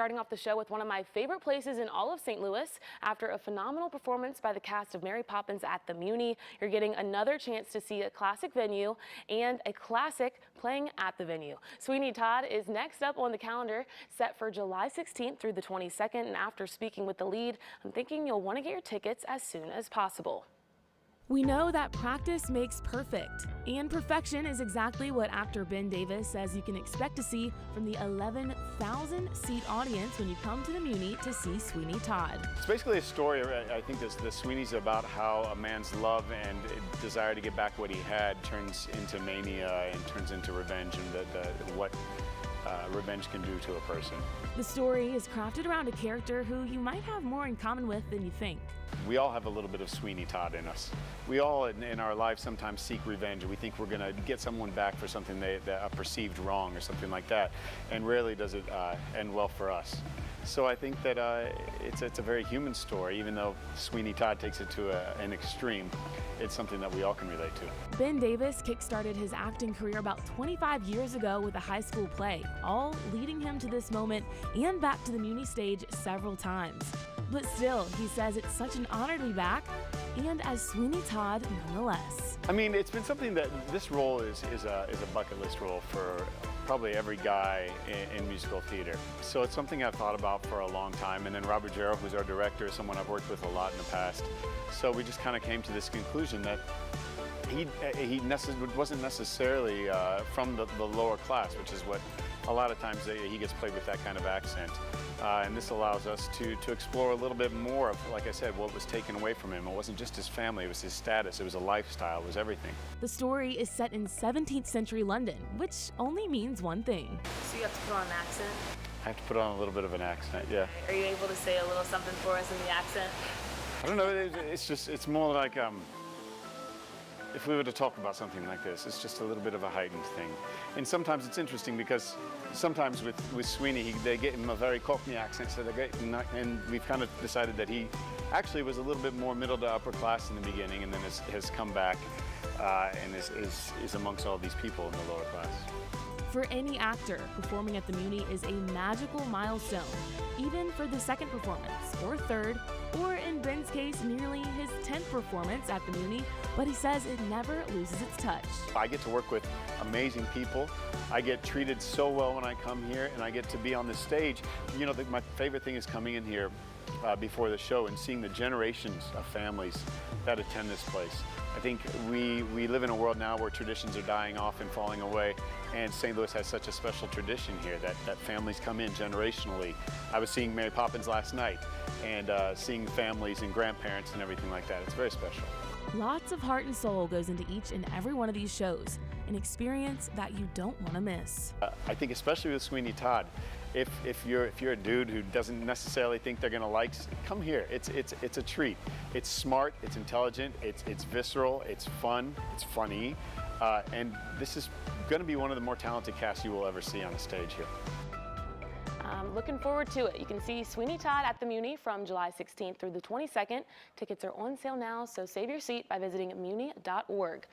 Starting off the show with one of my favorite places in all of St. Louis. After a phenomenal performance by the cast of Mary Poppins at the Muny, you're getting another chance to see a classic venue and a classic playing at the venue. Sweeney Todd is next up on the calendar, set for July 16th through the 22nd. And after speaking with the lead, I'm thinking you'll want to get your tickets as soon as possible. We know that practice makes perfect, and perfection is exactly what actor Ben Davis says you can expect to see from the 11,000-seat audience when you come to the Muny to see Sweeney Todd. It's basically a story. I think the Sweeney's about how a man's love and desire to get back what he had turns into mania and turns into revenge, and what revenge can do to a person. The story is crafted around a character who you might have more in common with than you think. We all have a little bit of Sweeney Todd in us. We all in our lives sometimes seek revenge. We think we're going to get someone back for something a perceived wrong or something like that, and rarely does it end well for us. So I think that it's a very human story, even though Sweeney Todd takes it to an extreme. It's something that we all can relate to. Ben Davis kickstarted his acting career about 25 years ago with a high school play, all leading him to this moment and back to the Muny stage several times. But still, he says it's such an honor to be back, and as Sweeney Todd nonetheless. I mean, it's been something that this role is a bucket list role for probably every guy in musical theater. So it's something I've thought about for a long time. And then Robert Jarrell, who's our director, is someone I've worked with a lot in the past. So we just kind of came to this conclusion that he wasn't necessarily from the lower class, which is what a lot of times he gets played with that kind of accent. And this allows us to explore a little bit more of, like I said, what was taken away from him. It wasn't just his family, it was his status, it was a lifestyle, it was everything. The story is set in 17th century London, which only means one thing. So you have to put on an accent? I have to put on a little bit of an accent, yeah. Are you able to say a little something for us in the accent? I don't know, it's more like, if we were to talk about something like this, it's just a little bit of a heightened thing. And sometimes it's interesting because sometimes with Sweeney, they get him a very Cockney accent, so and we've kind of decided that he actually was a little bit more middle to upper class in the beginning, and then has come back and is amongst all these people in the lower class. For any actor, performing at the Muny is a magical milestone, even for the second performance, or third, or in Ben's case, nearly his 10th performance at the Muny, but he says it never loses its touch. I get to work with amazing people. I get treated so well when I come here, and I get to be on the stage. You know, my favorite thing is coming in here before the show and seeing the generations of families that attend this place. I think we live in a world now where traditions are dying off and falling away, and St. Louis has such a special tradition here that families come in generationally. I was seeing Mary Poppins last night, and seeing families and grandparents and everything like that. It's very special. Lots of heart and soul goes into each and every one of these shows, an experience that you don't want to miss. I think especially with Sweeney Todd, if you're a dude who doesn't necessarily think they're gonna like, come here. It's a treat. It's smart, it's intelligent, it's visceral, it's fun, it's funny, and this is gonna be one of the more talented casts you will ever see on a stage here. I'm looking forward to it. You can see Sweeney Todd at the Muny from July 16th through the 22nd. Tickets are on sale now, so save your seat by visiting muny.org.